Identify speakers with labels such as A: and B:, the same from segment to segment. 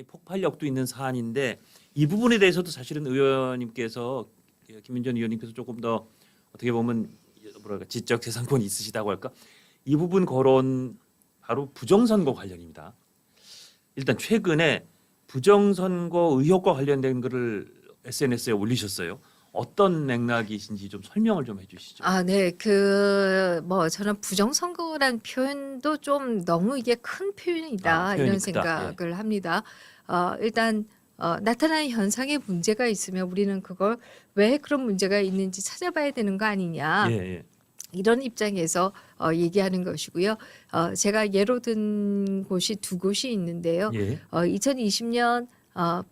A: 굉장히 폭발력도 있는 사안인데 이 부분에 대해서도 사실은 의원님께서 김민전 의원님께서 조금 더 어떻게 보면 뭐랄까 지적 재산권이 있으시다고 할까 이 부분 거론 바로 부정선거 관련입니다. 일단 최근에 부정선거 의혹과 관련된 글을 SNS에 올리셨어요. 어떤 맥락이신지 좀 설명을 좀 해주시죠.
B: 아, 네. 저는 부정선거란 표현도 좀 너무 이게 큰 표현이다
A: 표현이
B: 이런
A: 크다. 예.
B: 생각을 합니다. 일단 나타나는 현상에 문제가 있으면 우리는 그걸 왜 그런 문제가 있는지 찾아봐야 되는 거 아니냐.
A: 예, 예.
B: 이런 입장에서 얘기하는 것이고요. 제가 예로 든 곳이 두 곳이 있는데요.
A: 예.
B: 2020년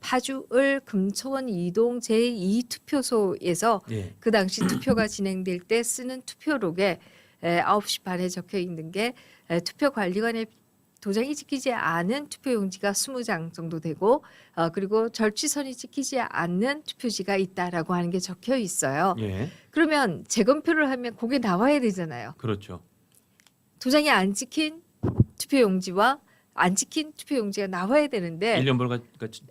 B: 파주을 금초원 이동 제2투표소에서
A: 예.
B: 그 당시 투표가 진행될 때 쓰는 투표록에 9시 반에 적혀 있는 게 투표관리관의 도장이 찍히지 않은 투표용지가 20장 정도 되고 그리고 절취선이 찍히지 않는 투표지가 있다라고 하는 게 적혀 있어요.
A: 예.
B: 그러면 재검표를 하면 그게 나와야 되잖아요.
A: 그렇죠.
B: 도장이 안 찍힌 투표용지와 안 찍힌 투표용지가 나와야 되는데
A: 1년 벌가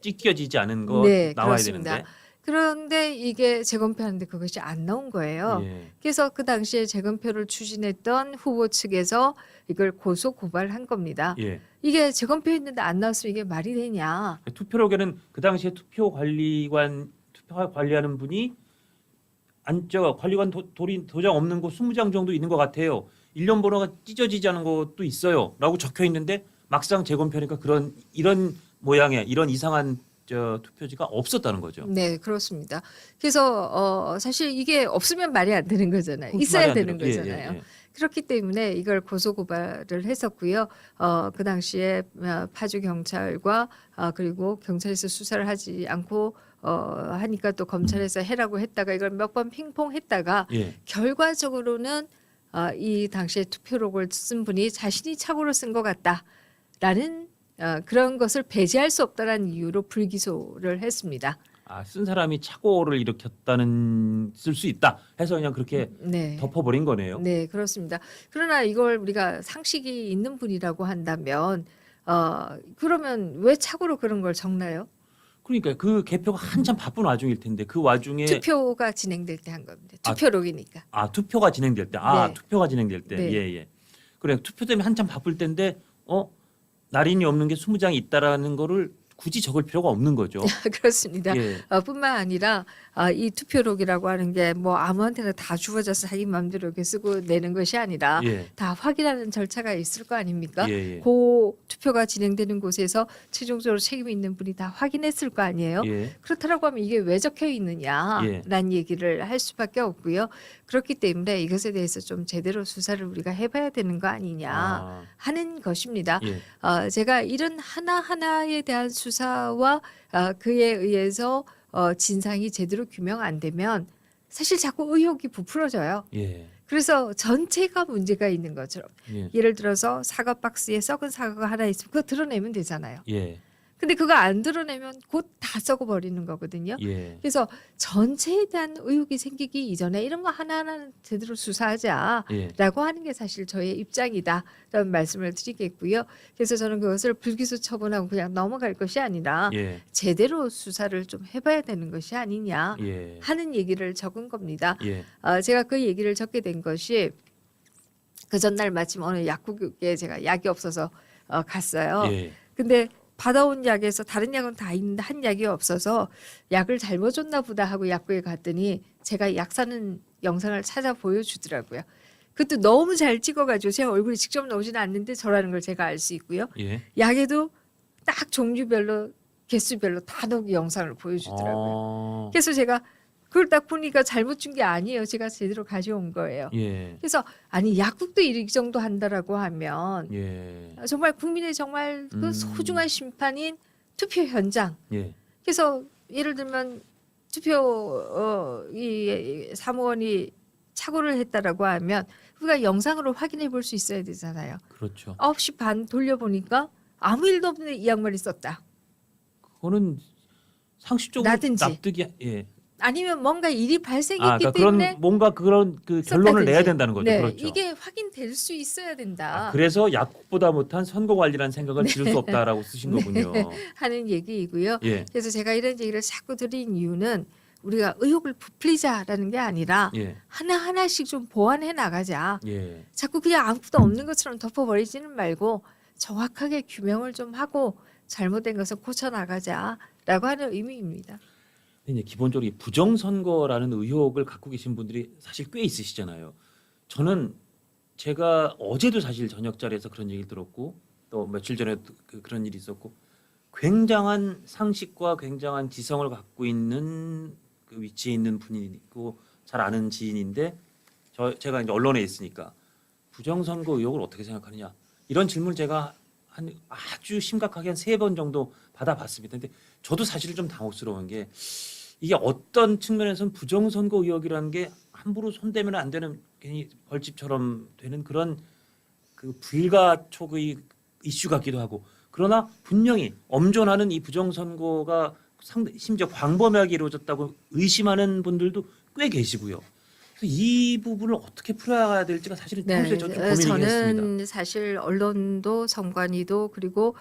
A: 찢겨지지 않은 거
B: 네,
A: 나와야
B: 그렇습니다.
A: 되는데.
B: 그런데 이게 재검표하는데 그것이 안 나온 거예요.
A: 예.
B: 그래서 그 당시에 재검표를 추진했던 후보 측에서 이걸 고소 고발한 겁니다.
A: 예.
B: 이게 재검표했는데 안 나왔으면 이게 말이 되냐?
A: 투표록에는 그 당시에 투표 관리하는 분이 관리관 도장 없는 거 20장 정도 있는 것 같아요. 1년 번호가 찢어지지 않은 것도 있어요라고 적혀 있는데 막상 재검표니까 이런 모양의 이런 이상한 투표지가 없었다는 거죠.
B: 네, 그렇습니다. 그래서 사실 이게 없으면 말이 안 되는 거잖아요. 있어야 되는 거잖아요.
A: 예.
B: 그렇기 때문에 이걸 고소 고발을 했었고요. 그 당시에 파주 경찰과 그리고 경찰에서 수사를 하지 않고 하니까 또 검찰에서 해라고 했다가 이걸 몇 번 핑퐁했다가
A: 예.
B: 결과적으로는 이 당시에 투표록을 쓴 분이 자신이 착오로 쓴 것 같다라는 그런 것을 배제할 수 없다라는 이유로 불기소를 했습니다.
A: 쓴 사람이 착오를 쓸 수 있다 해서 그냥 그렇게
B: 네.
A: 덮어버린 거네요.
B: 네, 그렇습니다. 그러나 이걸 우리가 상식이 있는 분이라고 한다면 그러면 왜 착오로 그런 걸 적나요?
A: 그러니까 그 개표가 한참 바쁜 와중일 텐데 그 와중에
B: 투표가 진행될 때 한 겁니다. 투표록이니까.
A: 투표가 진행될 때
B: 네.
A: 투표가 진행될 때
B: 네.
A: 예. 그래 투표 때문에 한참 바쁠 때인데 날인이 없는 게 20장이 있다라는 거를 굳이 적을 필요가 없는 거죠.
B: 그렇습니다.
A: 예.
B: 뿐만 아니라 이 투표록이라고 하는 게 뭐 아무한테나 다 주어져서 자기 마음대로 이렇게 쓰고 내는 것이 아니라
A: 예.
B: 다 확인하는 절차가 있을 거 아닙니까?
A: 예.
B: 그 투표가 진행되는 곳에서 최종적으로 책임 있는 분이 다 확인했을 거 아니에요?
A: 예.
B: 그렇다라고 하면 이게 왜 적혀 있느냐라는 얘기를 할 수밖에 없고요. 그렇기 때문에 이것에 대해서 좀 제대로 수사를 우리가 해봐야 되는 거 아니냐 하는 것입니다.
A: 예.
B: 제가 이런 하나하나에 대한 수사와 그에 의해서 진상이 제대로 규명 안 되면 사실 자꾸 의혹이 부풀어져요.
A: 예.
B: 그래서 전체가 문제가 있는 것처럼
A: 예.
B: 예를 들어서 사과 박스에 썩은 사과가 하나 있으면 그거 드러내면 되잖아요.
A: 예.
B: 근데 그거 안 드러내면 곧 다 썩어버리는 거거든요.
A: 예.
B: 그래서 전체에 대한 의혹이 생기기 이전에 이런 거 하나하나 제대로 수사하자라고
A: 예.
B: 하는 게 사실 저의 입장이다라는 말씀을 드리겠고요. 그래서 저는 그것을 불기소 처분하고 그냥 넘어갈 것이 아니라
A: 예.
B: 제대로 수사를 좀 해봐야 되는 것이 아니냐
A: 예.
B: 하는 얘기를 적은 겁니다.
A: 예.
B: 제가 그 얘기를 적게 된 것이 그 전날 마침 어느 약국에 제가 약이 없어서 갔어요.
A: 예.
B: 근데 받아온 약에서 다른 약은 다 있는데 한 약이 없어서 약을 잘못 줬나 보다 하고 약국에 갔더니 제가 약 사는 영상을 찾아 보여주더라고요. 그것도 너무 잘 찍어가지고 제 얼굴이 직접 나오지는 않는데 저라는 걸 제가 알 수 있고요.
A: 예.
B: 약에도 딱 종류별로 개수별로 다 넣은 영상을 보여주더라고요. 그래서 제가 그걸 딱 보니까 잘못 준 게 아니에요. 제가 제대로 가져온 거예요.
A: 예.
B: 그래서 아니 약국도 이 정도 한다라고 하면
A: 예.
B: 정말 국민의 정말 그 소중한 심판인 투표 현장.
A: 예.
B: 그래서 예를 들면 투표 이 사무원이 착오를 했다라고 하면 우리가 영상으로 확인해 볼 수 있어야 되잖아요.
A: 그렇죠.
B: 9시 반 돌려보니까 아무 일도 없는데 이 양말이 썼다.
A: 그거는 상식적으로
B: 나든지.
A: 납득이
B: 아니면 뭔가 일이 발생했기
A: 그러니까
B: 때문에
A: 그런 뭔가 그런 그 결론을
B: 썼다든지.
A: 내야 된다는 거죠.
B: 네,
A: 그렇죠.
B: 이게 확인될 수 있어야 된다.
A: 그래서 약국보다 못한 선거 관리라는 생각을 지울 수 없다라고 쓰신 거군요.
B: 하는 얘기이고요.
A: 예,
B: 그래서 제가 이런 얘기를 자꾸 드린 이유는 우리가 의혹을 부풀리자라는 게 아니라
A: 예,
B: 하나하나씩 좀 보완해 나가자.
A: 예.
B: 자꾸 그냥 아무것도 없는 것처럼 덮어버리지는 말고 정확하게 규명을 좀 하고 잘못된 것을 고쳐 나가자라고 하는 의미입니다.
A: 근데 이제 기본적으로 이 부정선거라는 의혹을 갖고 계신 분들이 사실 꽤 있으시잖아요. 저는 제가 어제도 사실 저녁 자리에서 그런 얘기를 들었고 또 며칠 전에도 그런 일이 있었고 굉장한 상식과 굉장한 지성을 갖고 있는 그 위치에 있는 분이고 잘 아는 지인인데 제가 이제 언론에 있으니까 부정선거 의혹을 어떻게 생각하느냐 이런 질문을 제가 한 아주 심각하게 한 3번 정도 받아봤습니다. 근데 저도 사실 좀 당혹스러운 게 이게 어떤 측면에서는 부정선거 의혹이라는 게 함부로 손대면 안 되는 괜히 벌집처럼 되는 그런 그 불가촉의 이슈 같기도 하고 그러나 분명히 엄존하는 이 부정선거가 심지어 광범위하게 이루어졌다고 의심하는 분들도 꽤 계시고요. 그래서 이 부분을 어떻게 풀어야 될지가 사실은 평소에 좀 고민이긴 했습니다.
B: 저는 사실 언론도 선관위도 그리고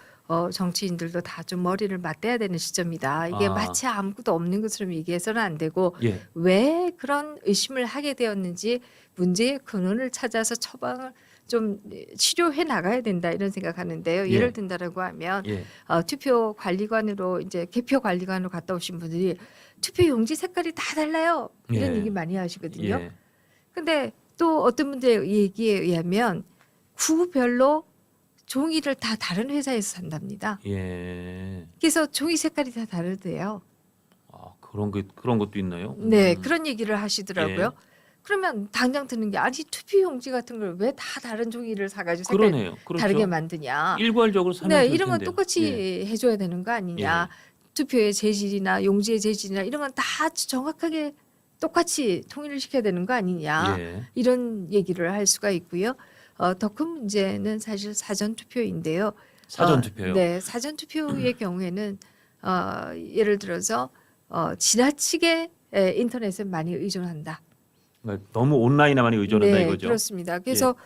B: 정치인들도 다 좀 머리를 맞대야 되는 시점이다. 이게
A: 아.
B: 마치 아무것도 없는 것처럼 얘기해서는 안 되고
A: 예,
B: 왜 그런 의심을 하게 되었는지 문제의 근원을 찾아서 처방을 좀 치료해 나가야 된다 이런 생각하는데요.
A: 예.
B: 예를 든다라고 하면
A: 예,
B: 투표 관리관으로 이제 개표 관리관으로 갔다 오신 분들이 투표 용지 색깔이 다 달라요. 이런
A: 예.
B: 얘기 많이 하시거든요.
A: 예,
B: 근데 또 어떤 분들의 얘기에 의하면 구별로 종이를 다 다른 회사에서 산답니다.
A: 예.
B: 그래서 종이 색깔이 다 다르대요.
A: 그런 것도 있나요?
B: 네, 그런 얘기를 하시더라고요.
A: 예.
B: 그러면 당장 드는 게 아니 투표용지 같은 걸 왜 다 다른 종이를 사가지고 색깔
A: 그러네요. 그렇죠.
B: 다르게 만드냐?
A: 일괄적으로 사면
B: 네,
A: 될
B: 이런 건
A: 텐데요.
B: 똑같이
A: 예.
B: 해줘야 되는 거 아니냐? 투표의 재질이나 용지의 재질이나 이런 건 다 정확하게 똑같이 통일을 시켜야 되는 거 아니냐?
A: 예.
B: 이런 얘기를 할 수가 있고요. 더 큰 문제는 사실 사전 투표인데요.
A: 사전 투표요.
B: 네, 사전 투표의 경우에는 예를 들어서 지나치게 인터넷에 많이 의존한다.
A: 그러니까 너무 온라인에 많이 의존한다
B: 네,
A: 이거죠.
B: 그렇습니다. 그래서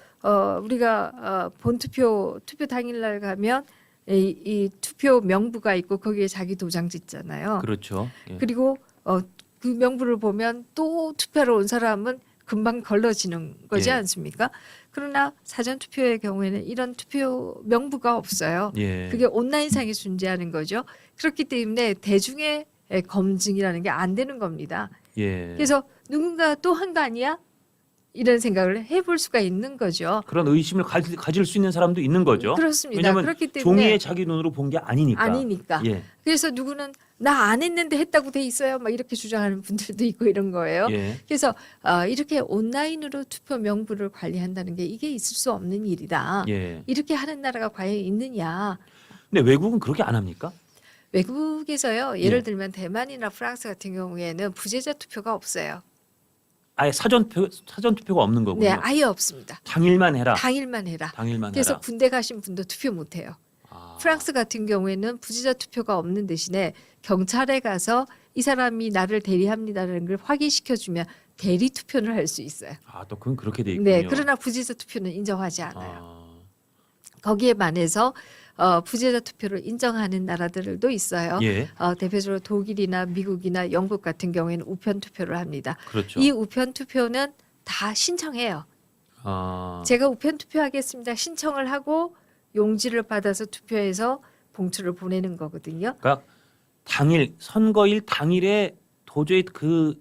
B: 우리가 본투표 투표 당일날 가면 이 투표 명부가 있고 거기에 자기 도장 짓잖아요.
A: 그렇죠. 예.
B: 그리고 그 명부를 보면 또 투표하러 온 사람은 금방 걸러지는 거지
A: 예.
B: 않습니까? 그러나 사전 투표의 경우에는 이런 투표 명부가 없어요.
A: 예.
B: 그게 온라인상에 존재하는 거죠. 그렇기 때문에 대중의 검증이라는 게 안 되는 겁니다.
A: 예.
B: 그래서 누군가 또 한 거 아니야? 이런 생각을 해볼 수가 있는 거죠.
A: 그런 의심을 가질 수 있는 사람도 있는 거죠.
B: 그렇습니다.
A: 왜냐하면
B: 그렇기 때문에
A: 종이에 자기 눈으로 본 게 아니니까.
B: 아니니까.
A: 예.
B: 그래서 누구는 나 안 했는데 했다고 돼 있어요. 막 이렇게 주장하는 분들도 있고 이런 거예요.
A: 예.
B: 그래서 이렇게 온라인으로 투표 명부를 관리한다는 게 이게 있을 수 없는 일이다.
A: 예.
B: 이렇게 하는 나라가 과연 있느냐?
A: 근데 외국은 그렇게 안 합니까?
B: 외국에서요. 예를
A: 예.
B: 들면 대만이나 프랑스 같은 경우에는 부재자 투표가 없어요.
A: 아예 사전 투표가 없는 거군요.
B: 네, 아예 없습니다.
A: 당일만 해라.
B: 당일만 해라.
A: 당일만
B: 그래서
A: 해라.
B: 군대 가신 분도 투표 못 해요.
A: 아.
B: 프랑스 같은 경우에는 부재자 투표가 없는 대신에 경찰에 가서 이 사람이 나를 대리합니다라는 걸 확인시켜 주면 대리 투표를 할 수 있어요.
A: 또 그건 그렇게 돼 있군요.
B: 네, 그러나 부재자 투표는 인정하지 않아요.
A: 아.
B: 거기에 반해서 부재자 투표를 인정하는 나라들도 있어요.
A: 예.
B: 대표적으로 독일이나 미국이나 영국 같은 경우에는 우편 투표를 합니다.
A: 그렇죠.
B: 이 우편 투표는 다 신청해요.
A: 아.
B: 제가 우편 투표하겠습니다. 신청을 하고 용지를 받아서 투표해서 봉투를 보내는 거거든요.
A: 그러니까 당일 선거일 당일에 도저히 그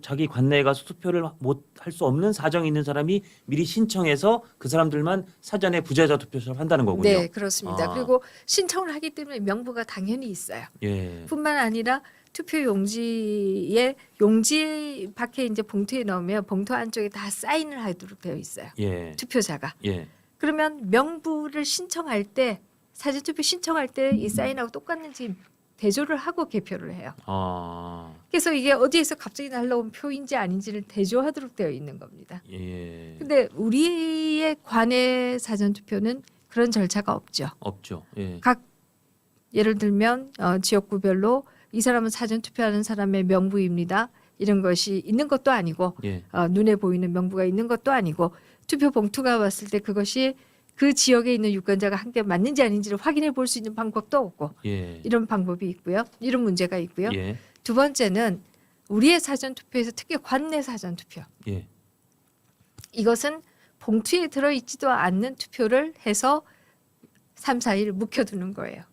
A: 자기 관내에 가서 투표를 못 할 수 없는 사정이 있는 사람이 미리 신청해서 그 사람들만 사전에 부재자 투표를 한다는 거군요.
B: 네, 그렇습니다.
A: 아.
B: 그리고 신청을 하기 때문에 명부가 당연히 있어요.
A: 예.
B: 뿐만 아니라 투표 용지 밖에 이제 봉투에 넣으면 봉투 안쪽에 다 사인을 하도록 되어 있어요.
A: 예.
B: 투표자가.
A: 예.
B: 그러면 명부를 신청할 때 사전 투표 신청할 때 이 사인하고 똑같는지 대조를 하고 개표를 해요.
A: 아.
B: 그래서 이게 어디에서 갑자기 날라온 표인지 아닌지를 대조하도록 되어 있는 겁니다.
A: 예.
B: 근데 우리의 관내 사전 투표는 그런 절차가 없죠.
A: 없죠. 예.
B: 예를 들면 지역구별로 이 사람은 사전 투표하는 사람의 명부입니다. 이런 것이 있는 것도 아니고
A: 예.
B: 눈에 보이는 명부가 있는 것도 아니고 투표 봉투가 왔을 때 그것이 그 지역에 있는 유권자가 한 게 맞는지 아닌지를 확인해 볼 수 있는 방법도 없고
A: 예.
B: 이런 방법이 있고요. 이런 문제가 있고요.
A: 예.
B: 두 번째는 우리의 사전 투표에서 특히 관내 사전 투표.
A: 예.
B: 이것은 봉투에 들어있지도 않는 투표를 해서 3, 4일 묵혀두는 거예요.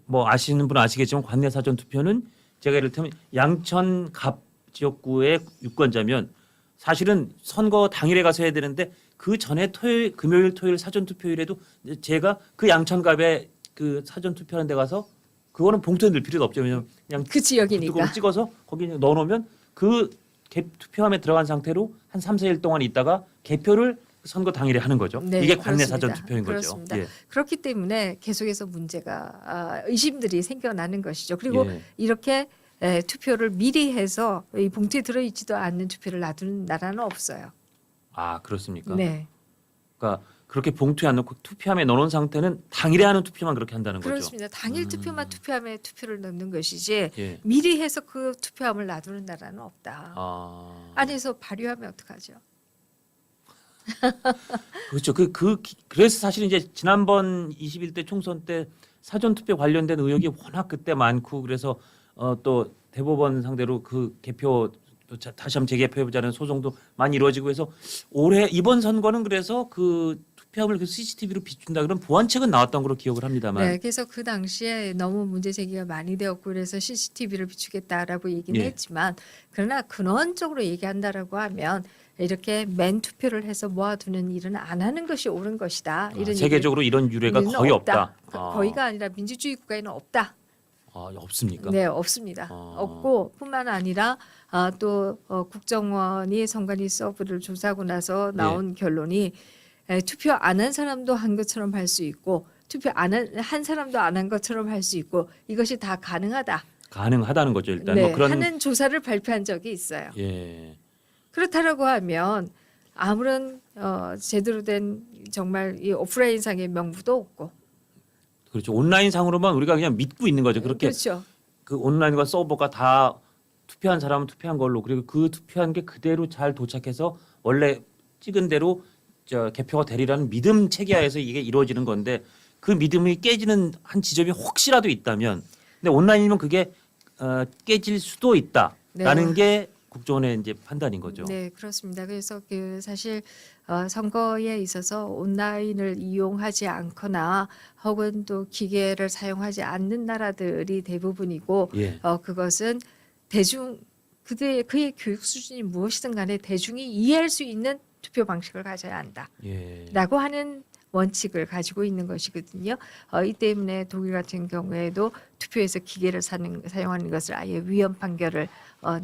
A: 뭐 아시는 분은 아시겠지만 관내 사전 투표는 제가 이를테면 양천 갑 지역구의 유권자면 사실은 선거 당일에 가서 해야 되는데 그 전에 금요일 토요일 사전 투표일에도 제가 그 양천갑에 그 사전 투표하는 데 가서 그거는 봉투에 넣을 필요도 없죠. 왜냐면 그냥
B: 그 지역이니까.
A: 뚜껑을 찍어서 거기 넣어 놓으면 그 투표함에 들어간 상태로 한 3, 4일 동안 있다가 개표를 선거 당일에 하는 거죠.
B: 네,
A: 이게 관내
B: 그렇습니다.
A: 사전 투표인
B: 그렇습니다.
A: 거죠. 예.
B: 그렇기 때문에 계속해서 문제가 의심들이 생겨나는 것이죠. 그리고
A: 예.
B: 이렇게 투표를 미리 해서 이 봉투에 들어있지도 않는 투표를 놔두는 나라는 없어요.
A: 아 그렇습니까?
B: 네,
A: 그러니까 그렇게 봉투에 안 넣고 투표함에 넣어놓은 상태는 당일에 하는 투표만 그렇게 한다는 거죠.
B: 그렇습니다. 당일 투표만 투표함에 투표를 넣는 것이지
A: 예.
B: 미리 해서 그 투표함을 놔두는 나라는 없다.
A: 아
B: 안에서 발효하면 어떡하죠?
A: 그렇죠. 그래서 사실 이제 지난번 21대 총선 때 사전 투표 관련된 의혹이 워낙 그때 많고 그래서 또 대법원 상대로 그 개표 또 다시 한번 재개표해보자는 소송도 많이 이루어지고 해서 올해 이번 선거는 그래서 그 투표함을 그 CCTV로 비춘다 그런 보완책은 나왔던 걸로 기억을 합니다만.
B: 네, 그래서 그 당시에 너무 문제 제기가 많이 되었고 그래서 CCTV를 비추겠다라고 얘기는
A: 예.
B: 했지만 그러나 근원적으로 얘기한다라고 하면 이렇게 맨 투표를 해서 모아두는 일은 안 하는 것이 옳은 것이다. 이런
A: 세계적으로 이런 유례가
B: 얘기는
A: 거의 없다.
B: 거의가 아니라 민주주의 국가에는 없다.
A: 없습니까?
B: 네, 없습니다. 없고 뿐만 아니라 또 국정원이 선관위 서브를 조사하고 나서 나온 결론이 투표 안 한 사람도 한 것처럼 할 수 있고 투표 한 사람도 안 한 것처럼 할 수 있고 이것이 다 가능하다.
A: 가능하다는 거죠 일단.
B: 네,
A: 뭐 그런
B: 하는 조사를 발표한 적이 있어요.
A: 예.
B: 그렇다라고 하면 아무런 제대로 된 정말 이 오프라인상의 명부도 없고
A: 그렇죠. 온라인 상으로만 우리가 그냥 믿고 있는 거죠. 그렇게
B: 그렇죠.
A: 그 온라인과 서버가 다 투표한 사람은 투표한 걸로 그리고 그 투표한 게 그대로 잘 도착해서 원래 찍은 대로 개표가 되리라는 믿음 체계하에서 이게 이루어지는 건데 그 믿음이 깨지는 한 지점이 혹시라도 있다면 근데 온라인이면 그게 깨질 수도 있다라는 게 국정원의 이제 판단인 거죠.
B: 네, 그렇습니다. 그래서 그 사실 선거에 있어서 온라인을 이용하지 않거나 혹은 또 기계를 사용하지 않는 나라들이 대부분이고
A: 예.
B: 그것은 그의 교육 수준이 무엇이든 간에 대중이 이해할 수 있는 투표 방식을 가져야 한다라고
A: 예.
B: 하는 원칙을 가지고 있는 것이거든요. 이 때문에 독일 같은 경우에도 투표에서 기계를 사용하는 것을 아예 위헌 판결을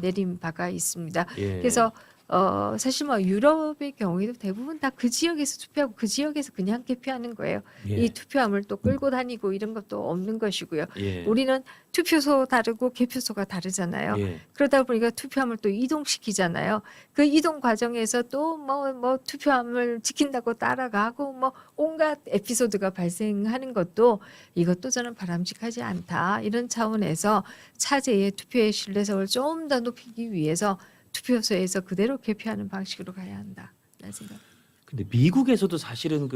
B: 내린 바가 있습니다.
A: 예.
B: 그래서 사실 뭐 유럽의 경우에도 대부분 다 그 지역에서 투표하고 그 지역에서 그냥 개표하는 거예요.
A: 예.
B: 이 투표함을 또 끌고 다니고 이런 것도 없는 것이고요.
A: 예.
B: 우리는 투표소 다르고 개표소가 다르잖아요.
A: 예.
B: 그러다 보니까 투표함을 또 이동시키잖아요. 그 이동 과정에서 또 뭐 투표함을 지킨다고 따라가고 뭐 온갖 에피소드가 발생하는 것도 이것도 저는 바람직하지 않다. 이런 차원에서 차제의 투표의 신뢰성을 좀 더 높이기 위해서 투표소에서 그대로 개표하는 방식으로 가야 한다. 라는 생각.
A: 근데 미국에서도 사실은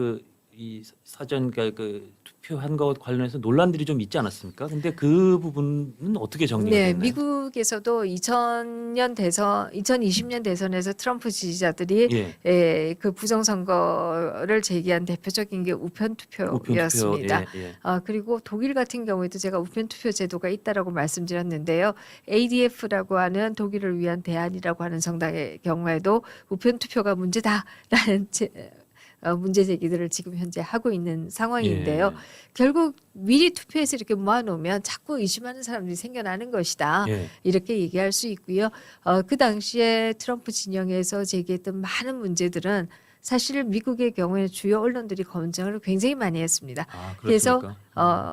A: 이 사전 그 투표한 것 관련해서 논란들이 좀 있지 않았습니까? 근데 그 부분은 어떻게 정리가
B: 네,
A: 됐나요?
B: 미국에서도 2020년 대선에서 트럼프 지지자들이
A: 예.
B: 그 부정선거를 제기한 대표적인 게 우편 투표였습니다.
A: 우편 투표. 예.
B: 그리고 독일 같은 경우에도 제가 우편 투표 제도가 있다라고 말씀드렸는데요. ADF라고 하는 독일을 위한 대안이라고 하는 정당의 경우에도 우편 투표가 문제다라는 문제 제기들을 지금 현재 하고 있는 상황인데요.
A: 예.
B: 결국 미리 투표해서 이렇게 모아놓으면 자꾸 의심하는 사람들이 생겨나는 것이다.
A: 예.
B: 이렇게 얘기할 수 있고요. 그 당시에 트럼프 진영에서 제기했던 많은 문제들은 사실 미국의 경우에 주요 언론들이 검증을 굉장히 많이 했습니다. 그래서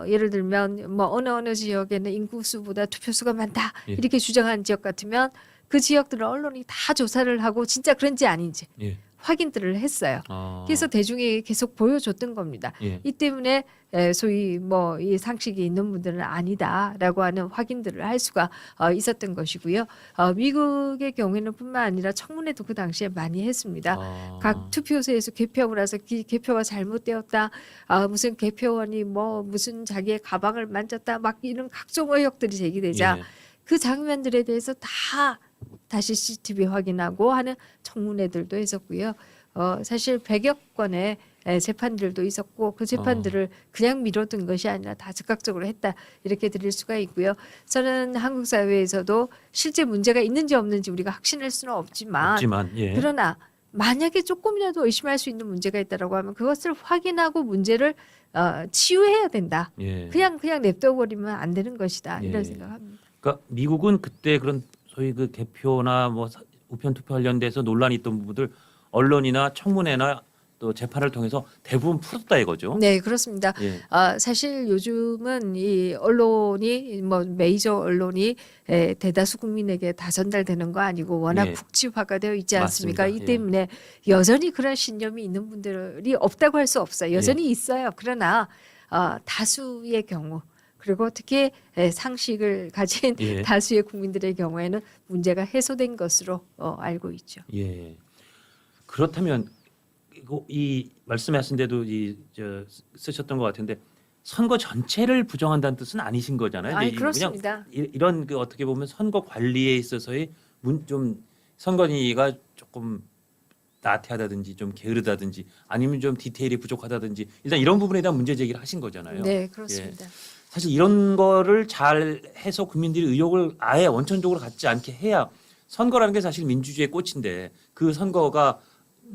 B: 예를 들면 뭐 어느 지역에는 인구수보다 투표수가 많다
A: 예.
B: 이렇게 주장한 지역 같으면 그 지역들은 언론이 다 조사를 하고 진짜 그런지 아닌지
A: 예.
B: 확인들을 했어요.
A: 아.
B: 그래서 대중이 계속 보여줬던 겁니다.
A: 예.
B: 이 때문에 소위 뭐 이 상식이 있는 분들은 아니다라고 하는 확인들을 할 수가 있었던 것이고요. 미국의 경우에는 뿐만 아니라 청문회도 그 당시에 많이 했습니다.
A: 아.
B: 각 투표소에서 개표하고 나서 개표가 잘못되었다. 무슨 개표원이 뭐 무슨 자기의 가방을 만졌다. 막 이런 각종 의혹들이 제기되자
A: 예.
B: 그 장면들에 대해서 다 다시 CCTV 확인하고 하는 청문회들도 있었고요. 사실 100여 건의 재판들도 있었고 그 재판들을 그냥 미뤄둔 것이 아니라 다 즉각적으로 했다 이렇게 드릴 수가 있고요. 저는 한국 사회에서도 실제 문제가 있는지 없는지 우리가 확신할 수는 없지만
A: 예.
B: 그러나 만약에 조금이라도 의심할 수 있는 문제가 있다라고 하면 그것을 확인하고 문제를 치유해야 된다.
A: 예.
B: 그냥 냅둬버리면 안 되는 것이다.
A: 예.
B: 이런 생각합니다.
A: 그러니까 미국은 그때 그런 소위 그 개표나 뭐 우편 투표 관련돼서 논란이 있던 부분들 언론이나 청문회나 또 재판을 통해서 대부분 풀었다 이거죠.
B: 네, 그렇습니다.
A: 예.
B: 사실 요즘은 이 언론이 뭐 메이저 언론이 대다수 국민에게 다 전달되는 거 아니고 워낙
A: 예.
B: 국지화가 되어 있지 않습니까?
A: 맞습니다.
B: 이 때문에 여전히 그런 신념이 있는 분들이 없다고 할 수 없어요. 여전히 있어요. 그러나 다수의 경우 그리고 특히 상식을 가진
A: 예.
B: 다수의 국민들의 경우에는 문제가 해소된 것으로 알고 있죠.
A: 예. 그렇다면 이 말씀하신 데도 쓰셨던 것 같은데 선거 전체를 부정한다는 뜻은 아니신 거잖아요.
B: 아니,
A: 근데
B: 그렇습니다.
A: 그냥 이런 그 어떻게 보면 선거 관리에 있어서의 좀 선관위가 조금 나태하다든지 좀 게으르다든지 아니면 좀 디테일이 부족하다든지 일단 이런 부분에 대한 문제 제기를 하신 거잖아요.
B: 네, 그렇습니다.
A: 사실 이런 거를 잘 해서 국민들이 의혹을 아예 원천적으로 갖지 않게 해야 선거라는 게 사실 민주주의의 꽃인데 그 선거가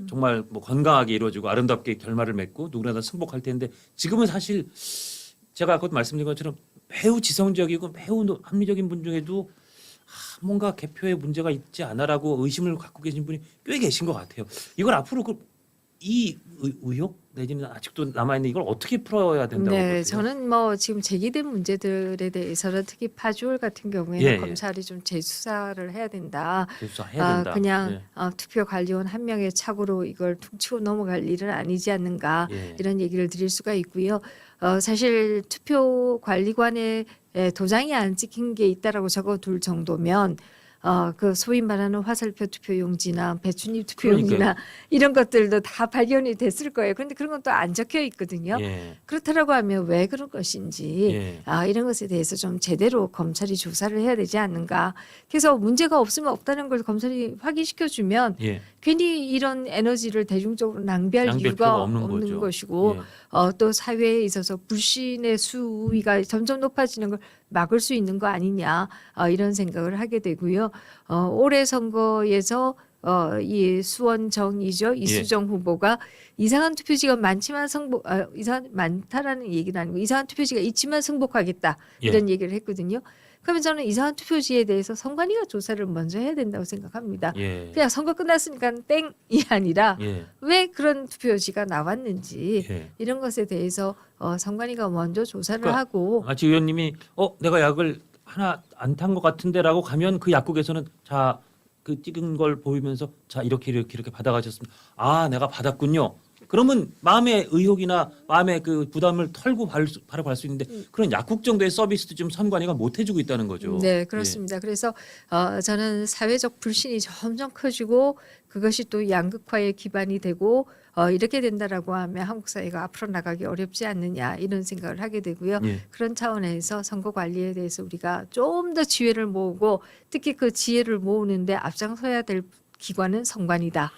A: 정말 뭐 건강하게 이루어지고 아름답게 결말을 맺고 누구나 다 승복할 텐데 지금은 사실 제가 아까 말씀드린 것처럼 매우 지성적이고 매우 합리적인 분 중에도 뭔가 개표에 문제가 있지 않아라고 의심을 갖고 계신 분이 꽤 계신 것 같아요. 이걸 앞으로 이 의혹 내지는 아직도 남아있는 이걸 어떻게 풀어야 된다고
B: 네,
A: 보세요?
B: 저는 뭐 지금 제기된 문제들에 대해서는 특히 파주올 같은 경우에는
A: 예, 예.
B: 검찰이 좀 재수사를 해야 된다.
A: 재수사해야 된다.
B: 그냥
A: 예.
B: 투표관리원 한 명의 착오로 이걸 퉁치고 넘어갈 일은 아니지 않는가
A: 예.
B: 이런 얘기를 드릴 수가 있고요. 사실 투표관리관에 도장이 안 찍힌 게 있다라고 적어둘 정도면 그 소위 말하는 화살표 투표용지나 배춧잎 투표용지나 이런 것들도 다 발견이 됐을 거예요. 그런데 그런 건 또 안 적혀 있거든요.
A: 예.
B: 그렇다라고 하면 왜 그런 것인지
A: 예.
B: 이런 것에 대해서 좀 제대로 검찰이 조사를 해야 되지 않는가. 그래서 문제가 없으면 없다는 걸 검찰이 확인시켜주면
A: 예.
B: 괜히 이런 에너지를 대중적으로 낭비할
A: 낭비할
B: 이유가
A: 필요가 없는
B: 없는
A: 거죠.
B: 것이고
A: 예.
B: 또 사회에 있어서 불신의 수위가 점점 높아지는 걸 막을 수 있는 거 아니냐 이런 생각을 하게 되고요. 올해 선거에서 이 수원정이죠 이수정 후보가 이상한 투표지가 많지만 이상한 많다라는 얘기는 아니고 이상한 투표지가 있지만 승복하겠다 이런 얘기를 했거든요. 그러면 저는 이상한 투표지에 대해서 선관위가 조사를 먼저 해야 된다고 생각합니다.
A: 예.
B: 그냥 선거 끝났으니까 땡이 아니라
A: 예.
B: 왜 그런 투표지가 나왔는지
A: 예.
B: 이런 것에 대해서 선관위가 먼저 조사를
A: 그러니까
B: 하고
A: 마치 의원님이 내가 약을 하나 안 탄 것 같은데라고 가면 그 약국에서는 자 그 찍은 걸 보이면서 자 이렇게 받아가셨습니다. 아 내가 받았군요. 그러면 마음의 의혹이나 마음의 그 부담을 털고 바로 갈 수 있는데 그런 약국 정도의 서비스도 좀 선관위가 못 해주고 있다는 거죠.
B: 네, 그렇습니다. 그래서 저는 사회적 불신이 점점 커지고 그것이 또 양극화의 기반이 되고 이렇게 된다라고 하면 한국 사회가 앞으로 나가기 어렵지 않느냐 이런 생각을 하게 되고요.
A: 예.
B: 그런 차원에서 선거 관리에 대해서 우리가 좀 더 지혜를 모으고 특히 그 지혜를 모으는데 앞장서야 될 기관은 선관위다.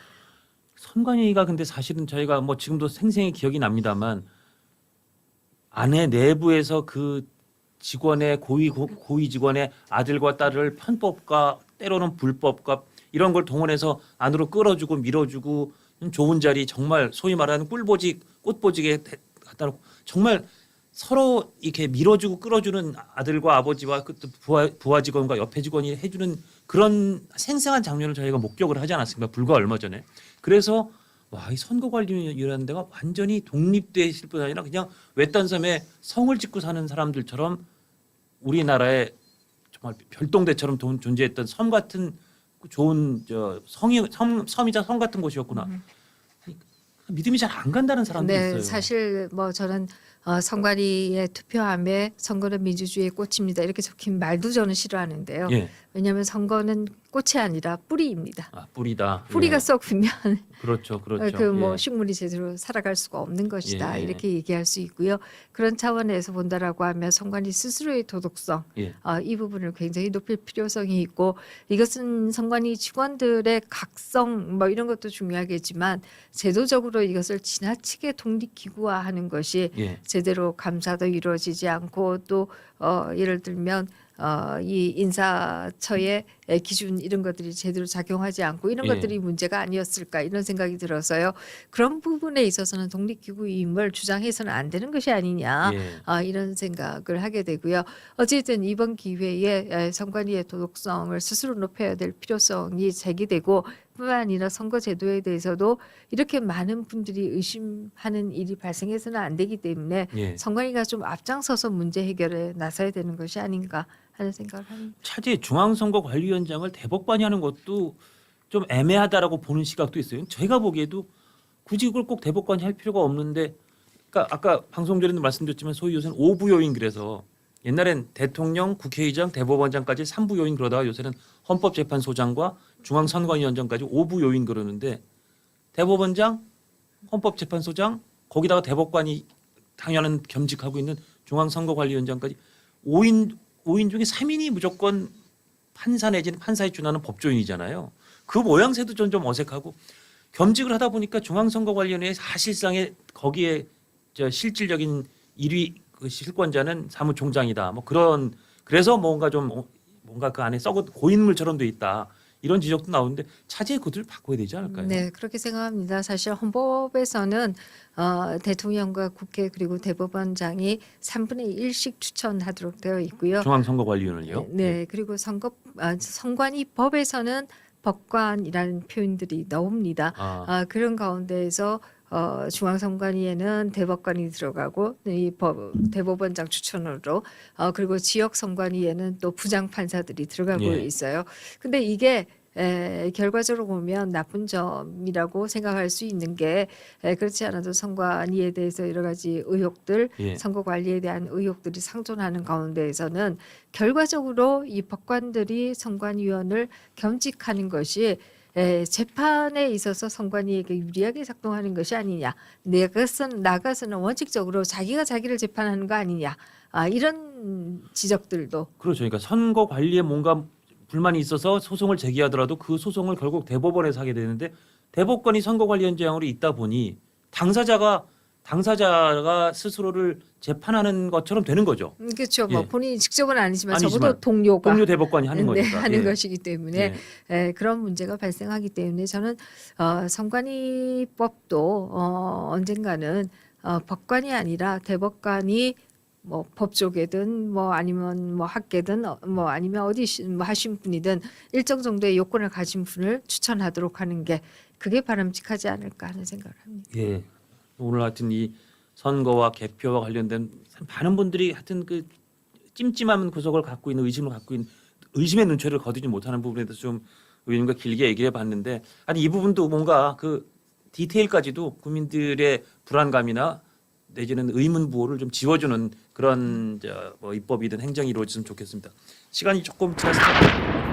A: 선관위가 근데 사실은 저희가 뭐 지금도 생생히 기억이 납니다만 안에 내부에서 그 직원의 고위 직원의 아들과 딸을 편법과 때로는 불법과 이런 걸 동원해서 안으로 끌어주고 밀어주고 좋은 자리 정말 소위 말하는 꽃보직에 갖다 놓고 정말 서로 이렇게 밀어주고 끌어주는 아들과 아버지와 그 부하 직원과 옆에 직원이 해주는 그런 생생한 장면을 저희가 목격을 하지 않았습니까? 불과 얼마 전에. 그래서 이 선거관리위원회라는 데가 완전히 독립되실 뿐 아니라 그냥 외딴 섬에 성을 짓고 사는 사람들처럼 우리나라에 정말 별동대처럼 존재했던 섬 같은 좋은 섬이자 섬 같은 곳이었구나. 믿음이 잘 안 간다는 사람도
B: 네,
A: 있어요.
B: 사실 뭐 저는 선관위에 투표함에 선거는 민주주의의 꽃입니다. 이렇게 적힌 말도 저는 싫어하는데요.
A: 예,
B: 왜냐하면 선거는 꽃이 아니라 뿌리입니다.
A: 아, 뿌리다.
B: 뿌리가
A: 예.
B: 썩으면
A: 그렇죠, 그렇죠.
B: 그 뭐
A: 예.
B: 식물이 제대로 살아갈 수가 없는 것이다.
A: 예.
B: 이렇게 얘기할 수 있고요. 그런 차원에서 본다라고 하면 선관위 스스로의 도덕성
A: 예.
B: 이 부분을 굉장히 높일 필요성이 있고 이것은 선관위 직원들의 각성 뭐 이런 것도 중요하겠지만 제도적으로 이것을 지나치게 독립기구화하는 것이
A: 예.
B: 제대로 감사도 이루어지지 않고 또 예를 들면 이 인사처의 기준 이런 것들이 제대로 작용하지 않고 이런
A: 예.
B: 것들이 문제가 아니었을까 이런 생각이 들어서요. 그런 부분에 있어서는 독립기구임을 주장해서는 안 되는 것이 아니냐
A: 예.
B: 이런 생각을 하게 되고요. 어쨌든 이번 기회에 선관위의 도덕성을 스스로 높여야 될 필요성이 제기되고 뿐만 아니라 선거제도에 대해서도 이렇게 많은 분들이 의심하는 일이 발생해서는 안 되기 때문에
A: 예.
B: 선관위가 좀 앞장서서 문제 해결에 나서야 되는 것이 아닌가 하는 생각을 합니다.
A: 차제에 중앙선거관리위원장을 대법관이 하는 것도 좀 애매하다라고 보는 시각도 있어요. 제가 보기에도 굳이 그걸 꼭 대법관이 할 필요가 없는데, 그러니까 아까 방송 전에도 말씀드렸지만 소위 요새는 5부 요인 그래서 옛날엔 대통령, 국회의장, 대법원장까지 3부 요인 그러다가 요새는 헌법재판소장과 중앙선관위원장까지 5부 요인 그러는데 대법원장, 헌법재판소장 거기다가 대법관이 당연한 겸직하고 있는 중앙선거관리위원장까지 5인 중에 3인이 무조건 판사 내지는 판사에 준하는 법조인이잖아요. 그 모양새도 좀 어색하고 겸직을 하다 보니까 중앙선거관리위원회 사실상의 거기에 실질적인 1위 그 실권자는 사무총장이다. 뭐 그런 그래서 뭔가 그 안에 썩은 고인물처럼 돼 있다. 이런 지적도 나오는데 차제에 그들을 바꿔야 되지 않을까요?
B: 네, 그렇게 생각합니다. 사실 헌법에서는 대통령과 국회 그리고 대법원장이 3분의 1씩 추천하도록 되어 있고요.
A: 중앙선거관리위원회요.
B: 네, 그리고 선관위 법에서는 법관이라는 표현들이 나옵니다. 그런 가운데에서 중앙선관위에는 대법관이 들어가고 이 대법원장 추천으로 그리고 지역선관위에는 또 부장판사들이 들어가고
A: 예.
B: 있어요. 근데 이게 결과적으로 보면 나쁜 점이라고 생각할 수 있는 게 그렇지 않아도 선관위에 대해서 여러 가지 의혹들,
A: 예.
B: 선거 관리에 대한 의혹들이 상존하는 가운데에서는 결과적으로 이 법관들이 선관위원을 겸직하는 것이 재판에 있어서 선관위에게 유리하게 작동하는 것이 아니냐. 나가서는 원칙적으로 자기가 자기를 재판하는 거 아니냐. 이런 지적들도
A: 그렇죠. 그러니까 선거 관리에 뭔가 불만이 있어서 소송을 제기하더라도 그 소송을 결국 대법원에서 하게 되는데 대법관이 선거관리위원장으로 있다 보니 당사자가 스스로를 재판하는 것처럼 되는 거죠.
B: 그렇죠. 뭐
A: 예.
B: 본인이 직접은 아니지만
A: 아니지만
B: 적어도 동료가
A: 동료 대법관이 하는
B: 네,
A: 거니까.
B: 하는
A: 예.
B: 것이기 때문에
A: 예.
B: 그런 문제가 발생하기 때문에 저는 선관위법도 언젠가는 법관이 아니라 대법관이 뭐 법조계든 뭐 아니면 뭐 학계든 뭐 아니면 어디 뭐 하신 분이든 일정 정도의 요건을 가진 분을 추천하도록 하는 게 그게 바람직하지 않을까 하는 생각을 합니다.
A: 예. 오늘 하여튼 이 선거와 개표와 관련된 많은 분들이 하여튼 그 찜찜한 구석을 갖고 있는 의심을 갖고 있는 의심의 눈초리를 거두지 못하는 부분에 대해서 좀 의원님과 길게 얘기해 봤는데 아니 이 부분도 뭔가 그 디테일까지도 국민들의 불안감이나 내지는 의문 부호를 좀 지워주는 그런 뭐 입법이든 행정이 이루어졌으면 좋겠습니다. 시간이 조금 지났습니다.